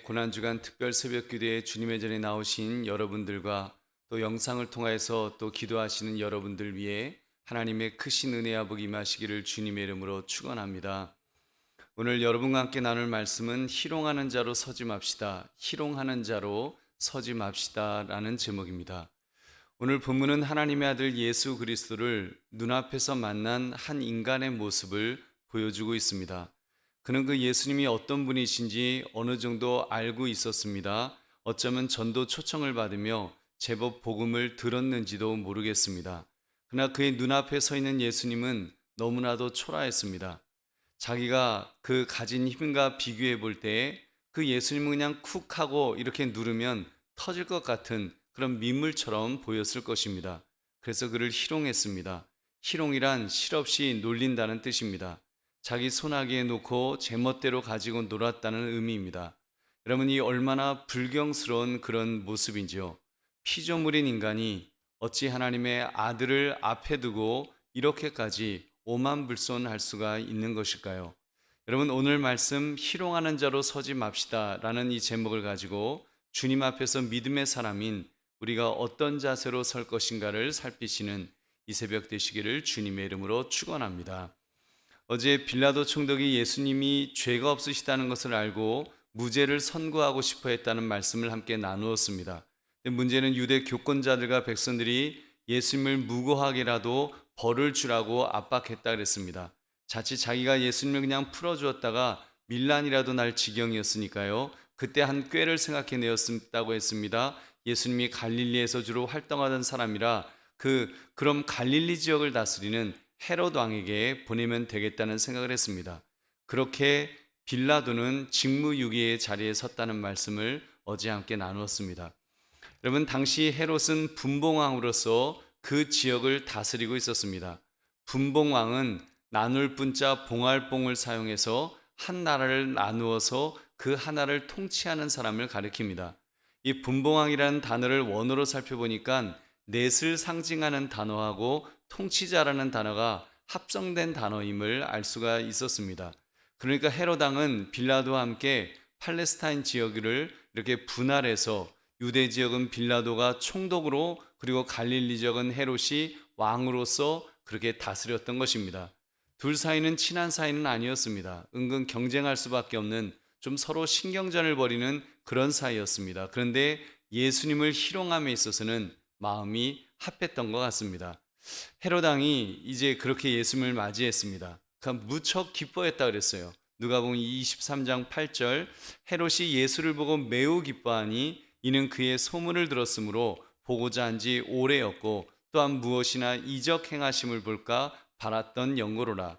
고난주간 특별 새벽기도에 주님의 전에 나오신 여러분들과 또 영상을 통해서 또 기도하시는 여러분들 위해 하나님의 크신 은혜와 복이 임하시기를 주님의 이름으로 축원합니다. 오늘 여러분과 함께 나눌 말씀은 희롱하는 자로 서지 맙시다. 희롱하는 자로 서지 맙시다 라는 제목입니다. 오늘 본문은 하나님의 아들 예수 그리스도를 눈앞에서 만난 한 인간의 모습을 보여주고 있습니다. 그는 그 예수님이 어떤 분이신지 어느 정도 알고 있었습니다. 어쩌면 전도 초청을 받으며 제법 복음을 들었는지도 모르겠습니다. 그러나 그의 눈앞에 서 있는 예수님은 너무나도 초라했습니다. 자기가 그 가진 힘과 비교해 볼 때 그 예수님은 그냥 쿡 하고 이렇게 누르면 터질 것 같은 그런 민물처럼 보였을 것입니다. 그래서 그를 희롱했습니다. 희롱이란 실없이 놀린다는 뜻입니다. 자기 손아귀에 놓고 제멋대로 가지고 놀았다는 의미입니다. 여러분, 이 얼마나 불경스러운 그런 모습인지요. 피조물인 인간이 어찌 하나님의 아들을 앞에 두고 이렇게까지 오만불손할 수가 있는 것일까요? 여러분, 오늘 말씀 희롱하는 자로 서지 맙시다 라는 이 제목을 가지고 주님 앞에서 믿음의 사람인 우리가 어떤 자세로 설 것인가를 살피시는 이 새벽 되시기를 주님의 이름으로 축원합니다. 어제 빌라도 총독이 예수님이 죄가 없으시다는 것을 알고 무죄를 선고하고 싶어 했다는 말씀을 함께 나누었습니다. 문제는 유대 교권자들과 백성들이 예수님을 무고하게라도 벌을 주라고 압박했다 그랬습니다. 자칫 자기가 예수님을 그냥 풀어주었다가 밀란이라도 날 지경이었으니까요. 그때 한 꾀를 생각해내었다고 했습니다. 예수님이 갈릴리에서 주로 활동하던 사람이라 그럼 갈릴리 지역을 다스리는 헤롯 왕에게 보내면 되겠다는 생각을 했습니다. 그렇게 빌라도는 직무유기의 자리에 섰다는 말씀을 어제 함께 나누었습니다. 여러분, 당시 헤롯은 분봉왕으로서 그 지역을 다스리고 있었습니다. 분봉왕은 나눌 분자 봉할봉을 사용해서 한 나라를 나누어서 그 하나를 통치하는 사람을 가리킵니다. 이 분봉왕이라는 단어를 원어로 살펴보니까 넷을 상징하는 단어하고 통치자라는 단어가 합성된 단어임을 알 수가 있었습니다. 그러니까 헤롯 왕은 빌라도와 함께 팔레스타인 지역을 이렇게 분할해서 유대 지역은 빌라도가 총독으로, 그리고 갈릴리 지역은 헤롯이 왕으로서 그렇게 다스렸던 것입니다. 둘 사이는 친한 사이는 아니었습니다. 은근 경쟁할 수밖에 없는, 좀 서로 신경전을 벌이는 그런 사이였습니다. 그런데 예수님을 희롱함에 있어서는 마음이 합했던 것 같습니다. 헤롯 왕이 이제 그렇게 예수님을 맞이했습니다. 그러니까 무척 기뻐했다 그랬어요. 누가복음 23장 8절, 헤롯이 예수를 보고 매우 기뻐하니 이는 그의 소문을 들었으므로 보고자 한 지 오래였고 또한 무엇이나 이적 행하심을 볼까 바랐던 영고로라.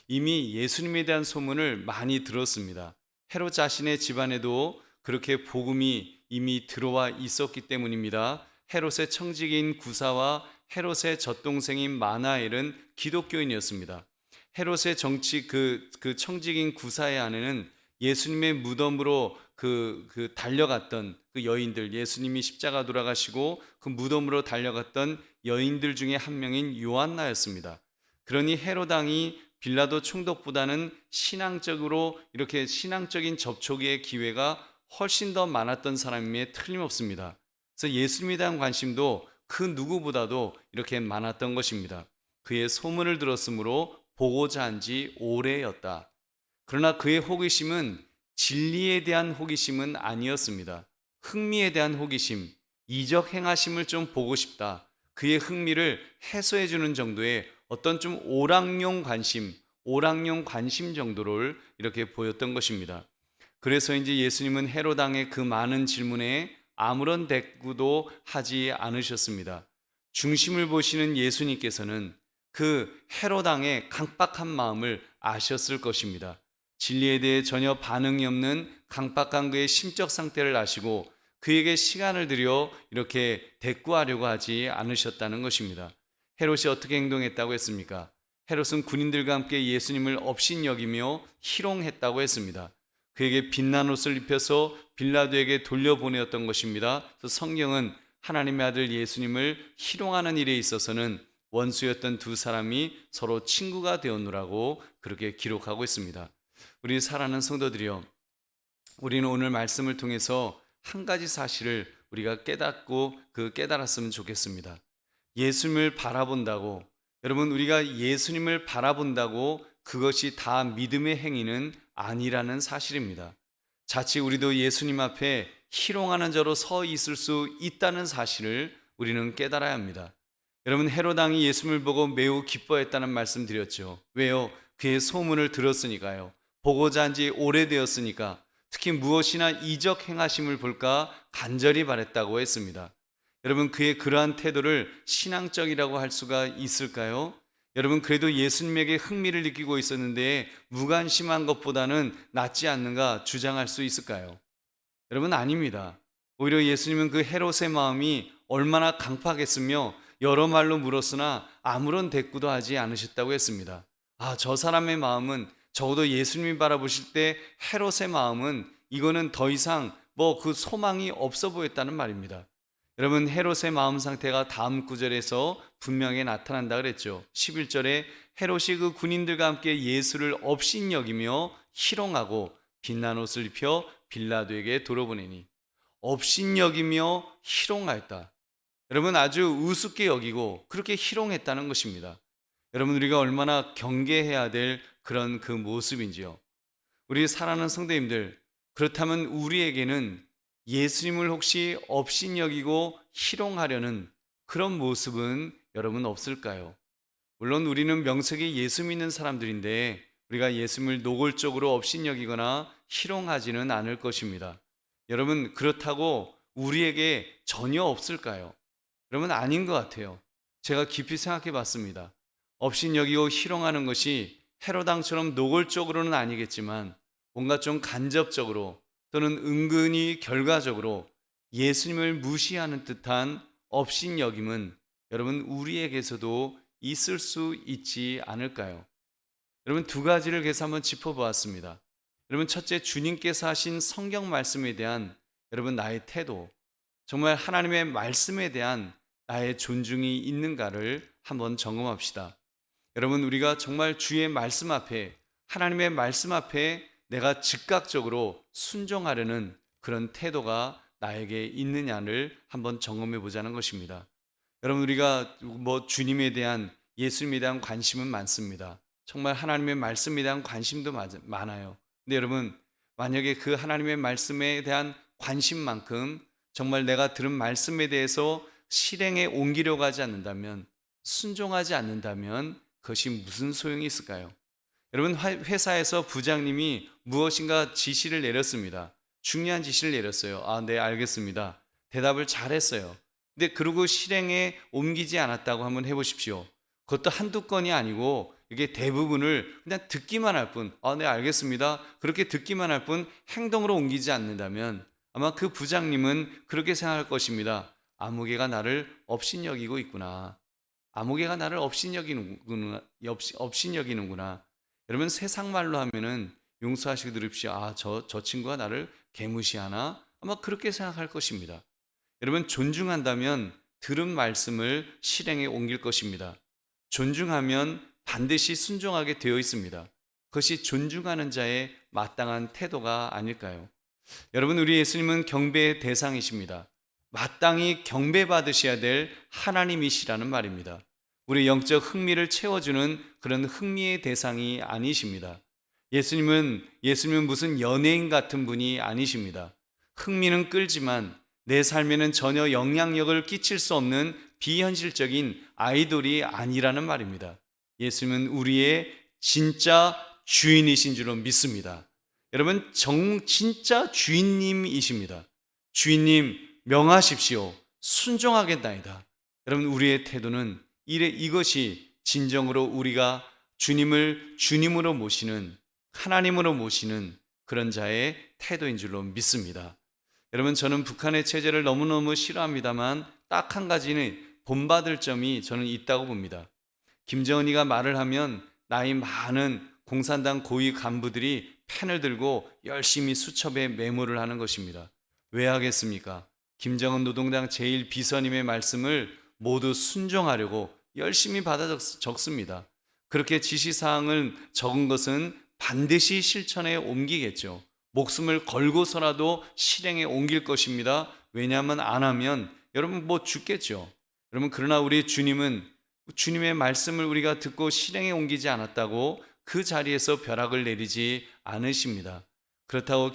이미 예수님에 대한 소문을 많이 들었습니다. 헤롯 자신의 집안에도 그렇게 복음이 이미 들어와 있었기 때문입니다. 헤롯의 청직인 구사와 헤롯의 젖동생인 마나엘은 기독교인이었습니다. 헤롯의 그 청직인 구사의 아내는 예수님의 무덤으로 달려갔던 그 여인들, 예수님이 십자가 돌아가시고 그 무덤으로 달려갔던 여인들 중에 한 명인 요한나였습니다. 그러니 헤롯 왕이 빌라도 총독보다는 신앙적으로 이렇게 신앙적인 접촉의 기회가 훨씬 더 많았던 사람임에 틀림없습니다. 그래서 예수님에 대한 관심도 그 누구보다도 이렇게 많았던 것입니다. 그의 소문을 들었으므로 보고자 한 지 오래였다. 그러나 그의 호기심은 진리에 대한 호기심은 아니었습니다. 흥미에 대한 호기심, 이적 행하심을 좀 보고 싶다. 그의 흥미를 해소해 주는 정도의 어떤 좀 오락용 관심 정도를 이렇게 보였던 것입니다. 그래서 이제 예수님은 헤롯 왕의 그 많은 질문에 아무런 대꾸도 하지 않으셨습니다. 중심을 보시는 예수님께서는 그 헤롯 왕의 강박한 마음을 아셨을 것입니다. 진리에 대해 전혀 반응이 없는 강박한 그의 심적 상태를 아시고 그에게 시간을 들여 이렇게 대꾸하려고 하지 않으셨다는 것입니다. 헤롯이 어떻게 행동했다고 했습니까? 헤롯은 군인들과 함께 예수님을 업신여기며 희롱했다고 했습니다. 그에게 빛난 옷을 입혀서 빌라도에게 돌려보내었던 것입니다. 그래서 성경은 하나님의 아들 예수님을 희롱하는 일에 있어서는 원수였던 두 사람이 서로 친구가 되었노라고 그렇게 기록하고 있습니다. 우리 사랑하는 성도들이여, 우리는 오늘 말씀을 통해서 한 가지 사실을 우리가 깨닫고 깨달았으면 좋겠습니다. 예수님을 바라본다고, 여러분, 우리가 예수님을 바라본다고 그것이 다 믿음의 행위는 아니라는 사실입니다. 자칫 우리도 예수님 앞에 희롱하는 자로 서 있을 수 있다는 사실을 우리는 깨달아야 합니다. 여러분, 헤롯 왕이 예수님을 보고 매우 기뻐했다는 말씀 드렸죠. 왜요? 그의 소문을 들었으니까요. 보고자 한 지 오래되었으니까, 특히 무엇이나 이적 행하심을 볼까 간절히 바랬다고 했습니다. 여러분, 그의 그러한 태도를 신앙적이라고 할 수가 있을까요? 여러분, 그래도 예수님에게 흥미를 느끼고 있었는데 무관심한 것보다는 낫지 않는가 주장할 수 있을까요? 여러분, 아닙니다. 오히려 예수님은 그 헤롯의 마음이 얼마나 강팍했으며 여러 말로 물었으나 아무런 대꾸도 하지 않으셨다고 했습니다. 저 사람의 마음은, 적어도 예수님이 바라보실 때 헤롯의 마음은 이거는 더 이상 그 소망이 없어 보였다는 말입니다. 여러분, 헤롯의 마음 상태가 다음 구절에서 분명히 나타난다 그랬죠. 11절에 헤롯이 그 군인들과 함께 예수를 업신여기며 희롱하고 빛난 옷을 입혀 빌라도에게 돌아보내니, 업신여기며 희롱하였다. 여러분, 아주 우습게 여기고 그렇게 희롱했다는 것입니다. 여러분, 우리가 얼마나 경계해야 될 그런 그 모습인지요. 우리 사랑하는 성도님들, 그렇다면 우리에게는 예수님을 혹시 업신여기고 희롱하려는 그런 모습은 여러분 없을까요? 물론 우리는 명색이 예수 믿는 사람들인데 우리가 예수님을 노골적으로 업신여기거나 희롱하지는 않을 것입니다. 여러분, 그렇다고 우리에게 전혀 없을까요? 여러분, 아닌 것 같아요. 제가 깊이 생각해 봤습니다. 업신여기고 희롱하는 것이 헤롯 왕처럼 노골적으로는 아니겠지만 뭔가 좀 간접적으로 또는 은근히 결과적으로 예수님을 무시하는 듯한 업신여김은 여러분, 우리에게서도 있을 수 있지 않을까요? 여러분, 두 가지를 그래서 한번 짚어보았습니다. 여러분, 첫째, 주님께서 하신 성경 말씀에 대한 여러분 나의 태도, 정말 하나님의 말씀에 대한 나의 존중이 있는가를 한번 점검합시다. 여러분, 우리가 정말 주의 말씀 앞에, 하나님의 말씀 앞에 내가 즉각적으로 순종하려는 그런 태도가 나에게 있느냐를 한번 점검해 보자는 것입니다. 여러분, 우리가 주님에 대한, 예수님에 대한 관심은 많습니다. 정말 하나님의 말씀에 대한 관심도 많아요. 근데 여러분, 만약에 그 하나님의 말씀에 대한 관심만큼 정말 내가 들은 말씀에 대해서 실행에 옮기려고 하지 않는다면, 순종하지 않는다면 그것이 무슨 소용이 있을까요? 여러분, 회사에서 부장님이 무엇인가 지시를 내렸습니다. 중요한 지시를 내렸어요. 네, 알겠습니다. 대답을 잘했어요. 근데 그러고 실행에 옮기지 않았다고 한번 해보십시오. 그것도 한두 건이 아니고 이게 대부분을 그냥 듣기만 할 뿐, 네, 알겠습니다. 그렇게 듣기만 할 뿐 행동으로 옮기지 않는다면 아마 그 부장님은 그렇게 생각할 것입니다. 아무개가 나를 업신여기고 있구나. 아무개가 나를 업신여기는구나. 여러분, 세상 말로 하면은 용서하시고 들으십시오. 저 친구가 나를 개무시하나? 아마 그렇게 생각할 것입니다. 여러분, 존중한다면 들은 말씀을 실행에 옮길 것입니다. 존중하면 반드시 순종하게 되어 있습니다. 그것이 존중하는 자의 마땅한 태도가 아닐까요? 여러분, 우리 예수님은 경배의 대상이십니다. 마땅히 경배받으셔야 될 하나님이시라는 말입니다. 우리 영적 흥미를 채워주는 그런 흥미의 대상이 아니십니다. 예수님은 무슨 연예인 같은 분이 아니십니다. 흥미는 끌지만 내 삶에는 전혀 영향력을 끼칠 수 없는 비현실적인 아이돌이 아니라는 말입니다. 예수님은 우리의 진짜 주인이신 줄로 믿습니다. 여러분, 진짜 주인님이십니다. 주인님, 명하십시오. 순종하겠나이다. 여러분, 우리의 태도는 이것이 진정으로 우리가 주님을 주님으로 모시는, 하나님으로 모시는 그런 자의 태도인 줄로 믿습니다. 여러분, 저는 북한의 체제를 너무너무 싫어합니다만 딱 한 가지는 본받을 점이 저는 있다고 봅니다. 김정은이가 말을 하면 나이 많은 공산당 고위 간부들이 펜을 들고 열심히 수첩에 메모를 하는 것입니다. 왜 하겠습니까? 김정은 노동당 제1비서님의 말씀을 모두 순종하려고 열심히 받아 적습니다. 그렇게 지시사항을 적은 것은 반드시 실천에 옮기겠죠. 목숨을 걸고서라도 실행에 옮길 것입니다. 왜냐하면 안 하면 여러분 뭐 죽겠죠. 여러분 그러나 우리 주님은 주님의 말씀을 우리가 듣고 실행에 옮기지 않았다고 그 자리에서 벼락을 내리지 않으십니다. 그렇다고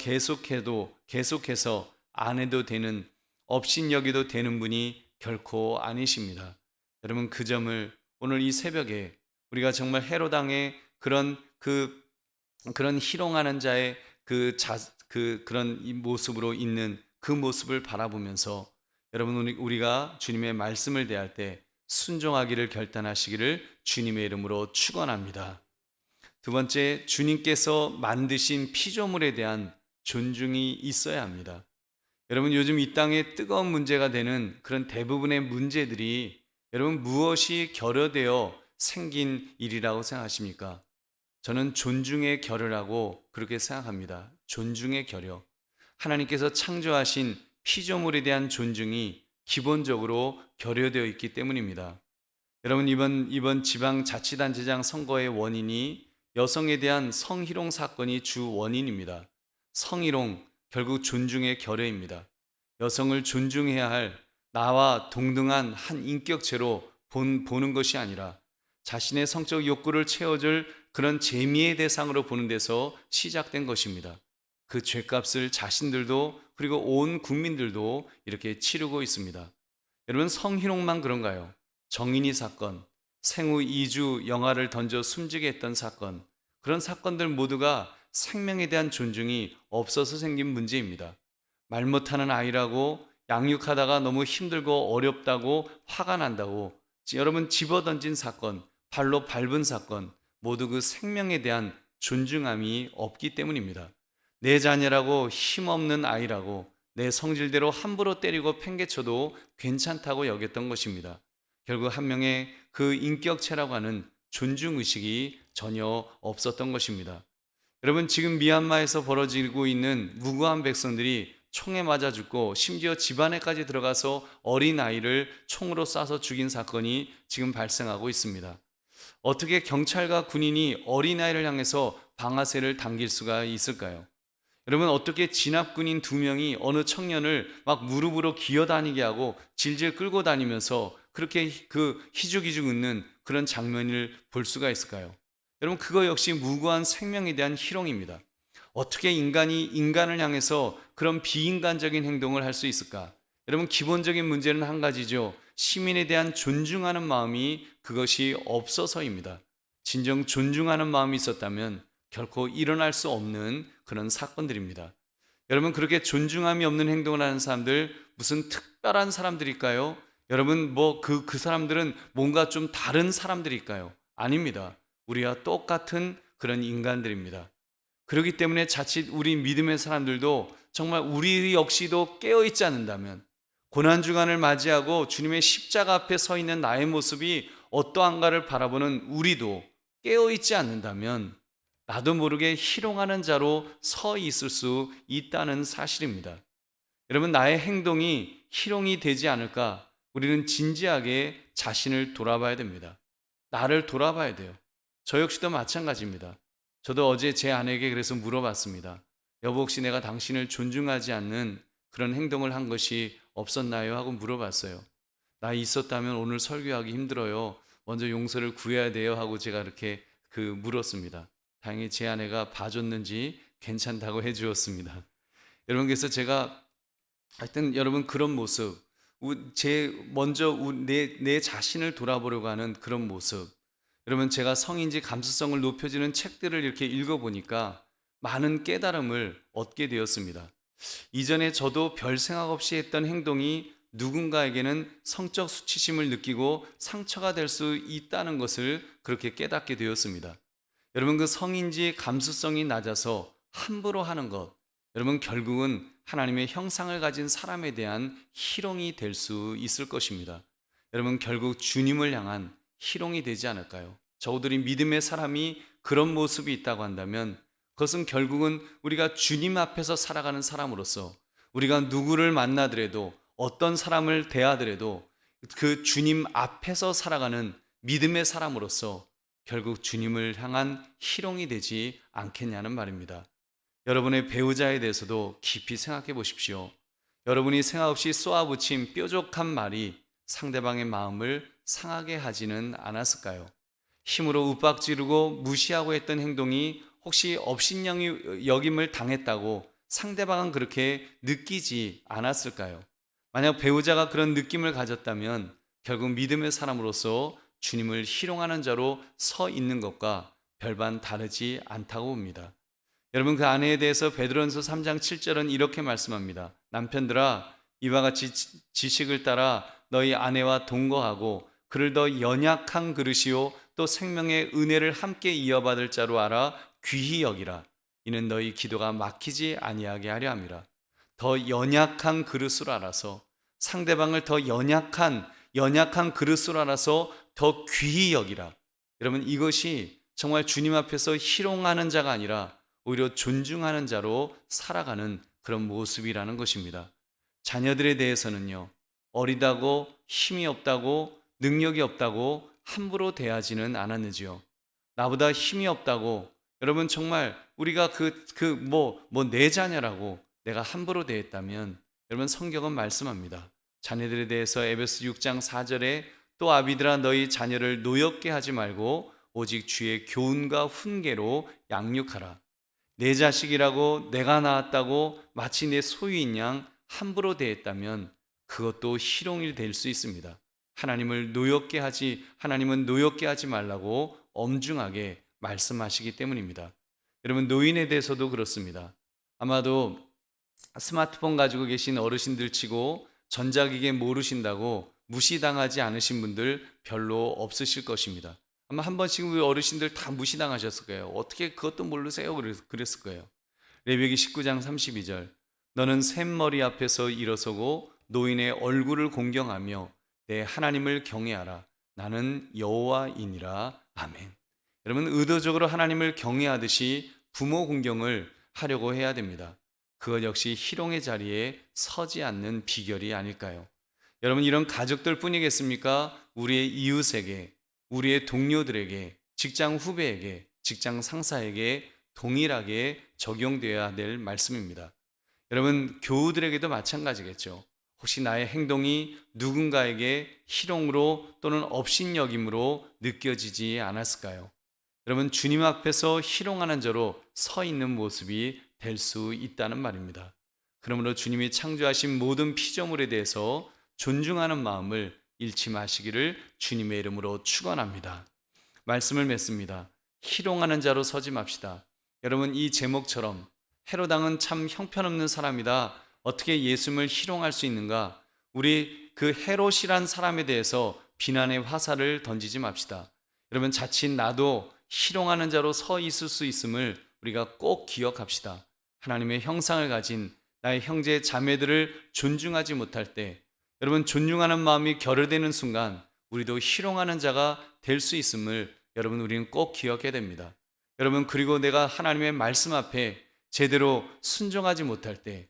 계속해서 안 해도 되는, 업신여기도 되는 분이 결코 아니십니다. 여러분 그 점을 오늘 이 새벽에 우리가 정말 헤로당의 그런 희롱하는 자의 그런 이 모습으로 있는 그 모습을 바라보면서 여러분 우리가 주님의 말씀을 대할 때 순종하기를 결단하시기를 주님의 이름으로 축원합니다. 두 번째, 주님께서 만드신 피조물에 대한 존중이 있어야 합니다. 여러분 요즘 이 땅에 뜨거운 문제가 되는 그런 대부분의 문제들이 여러분 무엇이 결여되어 생긴 일이라고 생각하십니까? 저는 존중의 결여라고 그렇게 생각합니다. 존중의 결여. 하나님께서 창조하신 피조물에 대한 존중이 기본적으로 결여되어 있기 때문입니다. 여러분 이번 지방자치단체장 선거의 원인이 여성에 대한 성희롱 사건이 주 원인입니다. 성희롱 결국 존중의 결여입니다. 여성을 존중해야 할 나와 동등한 한 인격체로 보는 것이 아니라 자신의 성적 욕구를 채워줄 그런 재미의 대상으로 보는 데서 시작된 것입니다. 그 죄값을 자신들도 그리고 온 국민들도 이렇게 치르고 있습니다. 여러분 성희롱만 그런가요? 정인이 사건, 생후 2주 영아를 던져 숨지게 했던 사건, 그런 사건들 모두가 생명에 대한 존중이 없어서 생긴 문제입니다. 말 못하는 아이라고 양육하다가 너무 힘들고 어렵다고 화가 난다고 여러분 집어던진 사건, 발로 밟은 사건, 모두 그 생명에 대한 존중함이 없기 때문입니다. 내 자녀라고 힘없는 아이라고 내 성질대로 함부로 때리고 팽개쳐도 괜찮다고 여겼던 것입니다. 결국 한 명의 그 인격체라고 하는 존중의식이 전혀 없었던 것입니다. 여러분 지금 미얀마에서 벌어지고 있는 무고한 백성들이 총에 맞아 죽고 심지어 집안에까지 들어가서 어린 아이를 총으로 쏴서 죽인 사건이 지금 발생하고 있습니다. 어떻게 경찰과 군인이 어린아이를 향해서 방아쇠를 당길 수가 있을까요? 여러분 어떻게 진압군인 2명이 어느 청년을 막 무릎으로 기어다니게 하고 질질 끌고 다니면서 그렇게 그 희죽희죽 웃는 그런 장면을 볼 수가 있을까요? 여러분 그거 역시 무고한 생명에 대한 희롱입니다. 어떻게 인간이 인간을 향해서 그런 비인간적인 행동을 할 수 있을까? 여러분 기본적인 문제는 한 가지죠. 시민에 대한 존중하는 마음이 그것이 없어서입니다. 진정 존중하는 마음이 있었다면 결코 일어날 수 없는 그런 사건들입니다. 여러분 그렇게 존중함이 없는 행동을 하는 사람들 무슨 특별한 사람들일까요? 여러분 그 사람들은 뭔가 좀 다른 사람들일까요? 아닙니다. 우리와 똑같은 그런 인간들입니다. 그렇기 때문에 자칫 우리 믿음의 사람들도 정말 우리 역시도 깨어있지 않는다면 고난주간을 맞이하고 주님의 십자가 앞에 서 있는 나의 모습이 어떠한가를 바라보는 우리도 깨어있지 않는다면 나도 모르게 희롱하는 자로 서 있을 수 있다는 사실입니다. 여러분 나의 행동이 희롱이 되지 않을까? 우리는 진지하게 자신을 돌아봐야 됩니다. 나를 돌아봐야 돼요. 저 역시도 마찬가지입니다. 저도 어제 제 아내에게 그래서 물어봤습니다. 여보 혹시 내가 당신을 존중하지 않는 그런 행동을 한 것이 없었나요? 하고 물어봤어요. 나 있었다면 오늘 설교하기 힘들어요. 먼저 용서를 구해야 돼요. 하고 제가 이렇게 물었습니다. 다행히 제 아내가 봐줬는지 괜찮다고 해주었습니다. 여러분 그래서 제가 하여튼 여러분 그런 모습, 먼저 내 자신을 돌아보려고 하는 그런 모습. 여러분 제가 성인지 감수성을 높여주는 책들을 이렇게 읽어보니까 많은 깨달음을 얻게 되었습니다. 이전에 저도 별 생각 없이 했던 행동이 누군가에게는 성적 수치심을 느끼고 상처가 될 수 있다는 것을 그렇게 깨닫게 되었습니다. 여러분 그 성인지 감수성이 낮아서 함부로 하는 것, 여러분 결국은 하나님의 형상을 가진 사람에 대한 희롱이 될 수 있을 것입니다. 여러분 결국 주님을 향한 희롱이 되지 않을까요? 저우들이 믿음의 사람이 그런 모습이 있다고 한다면 그것은 결국은 우리가 주님 앞에서 살아가는 사람으로서 우리가 누구를 만나더라도 어떤 사람을 대하더라도 그 주님 앞에서 살아가는 믿음의 사람으로서 결국 주님을 향한 희롱이 되지 않겠냐는 말입니다. 여러분의 배우자에 대해서도 깊이 생각해 보십시오. 여러분이 생각 없이 쏘아붙인 뾰족한 말이 상대방의 마음을 상하게 하지는 않았을까요? 힘으로 윽박지르고 무시하고 했던 행동이 혹시 업신여기 여김을 당했다고 상대방은 그렇게 느끼지 않았을까요? 만약 배우자가 그런 느낌을 가졌다면 결국 믿음의 사람으로서 주님을 희롱하는 자로 서 있는 것과 별반 다르지 않다고 봅니다. 여러분, 그 아내에 대해서 베드로전서 3장 7절은 이렇게 말씀합니다. 남편들아, 이와 같이 지식을 따라 너희 아내와 동거하고 그를 더 연약한 그릇이요 또 생명의 은혜를 함께 이어받을 자로 알아 귀히 여기라. 이는 너희 기도가 막히지 아니하게 하려 함이라. 더 연약한 그릇으로 알아서, 상대방을 더 연약한 그릇으로 알아서 더 귀히 여기라. 여러분, 이것이 정말 주님 앞에서 희롱하는 자가 아니라 오히려 존중하는 자로 살아가는 그런 모습이라는 것입니다. 자녀들에 대해서는요, 어리다고 힘이 없다고 능력이 없다고 함부로 대하지는 않았는지요. 나보다 힘이 없다고, 여러분 정말 우리가 내 자녀라고 내가 함부로 대했다면, 여러분 성경은 말씀합니다. 자녀들에 대해서 에베소 6장 4절에 또 아비들아 너희 자녀를 노엽게 하지 말고 오직 주의 교훈과 훈계로 양육하라. 내 자식이라고 내가 낳았다고 마치 내 소유인 양 함부로 대했다면 그것도 희롱이 될 수 있습니다. 하나님은 노엽게 하지 말라고 엄중하게 말씀하시기 때문입니다. 여러분, 노인에 대해서도 그렇습니다. 아마도 스마트폰 가지고 계신 어르신들 치고 전자기기 모르신다고 무시당하지 않으신 분들 별로 없으실 것입니다. 아마 한 번씩 우리 어르신들 다 무시당하셨을 거예요. 어떻게 그것도 모르세요? 그랬을 거예요. 레위기 19장 32절, 너는 샘머리 앞에서 일어서고 노인의 얼굴을 공경하며 내 하나님을 경외하라. 나는 여호와이니라. 아멘. 여러분, 의도적으로 하나님을 경외하듯이 부모 공경을 하려고 해야 됩니다. 그것 역시 희롱의 자리에 서지 않는 비결이 아닐까요? 여러분, 이런 가족들 뿐이겠습니까? 우리의 이웃에게, 우리의 동료들에게, 직장 후배에게, 직장 상사에게 동일하게 적용되어야 될 말씀입니다. 여러분, 교우들에게도 마찬가지겠죠. 혹시 나의 행동이 누군가에게 희롱으로 또는 업신여김으로 느껴지지 않았을까요? 여러분, 주님 앞에서 희롱하는 자로 서 있는 모습이 될 수 있다는 말입니다. 그러므로 주님이 창조하신 모든 피조물에 대해서 존중하는 마음을 잃지 마시기를 주님의 이름으로 축원합니다. 말씀을 맺습니다. 희롱하는 자로 서지 맙시다. 여러분, 이 제목처럼 헤로당은 참 형편없는 사람이다, 어떻게 예수님을 희롱할 수 있는가? 우리 그 헤롯이란 사람에 대해서 비난의 화살을 던지지 맙시다. 여러분, 자칫 나도 희롱하는 자로 서 있을 수 있음을 우리가 꼭 기억합시다. 하나님의 형상을 가진 나의 형제 자매들을 존중하지 못할 때, 여러분 존중하는 마음이 결여되는 순간 우리도 희롱하는 자가 될 수 있음을 여러분 우리는 꼭 기억해야 됩니다. 여러분, 그리고 내가 하나님의 말씀 앞에 제대로 순종하지 못할 때,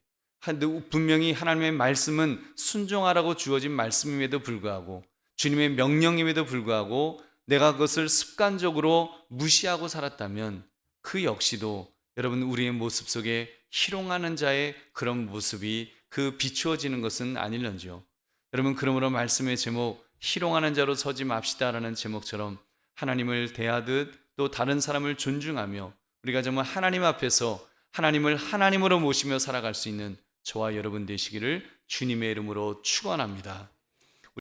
분명히 하나님의 말씀은 순종하라고 주어진 말씀임에도 불구하고, 주님의 명령임에도 불구하고 내가 그것을 습관적으로 무시하고 살았다면 그 역시도 여러분 우리의 모습 속에 희롱하는 자의 그런 모습이 비추어지는 것은 아닐런지요. 여러분, 그러므로 말씀의 제목 희롱하는 자로 서지 맙시다라는 제목처럼 하나님을 대하듯 또 다른 사람을 존중하며 우리가 정말 하나님 앞에서 하나님을 하나님으로 모시며 살아갈 수 있는 저와 여러분 되시기를 주님의 이름으로 축원합니다.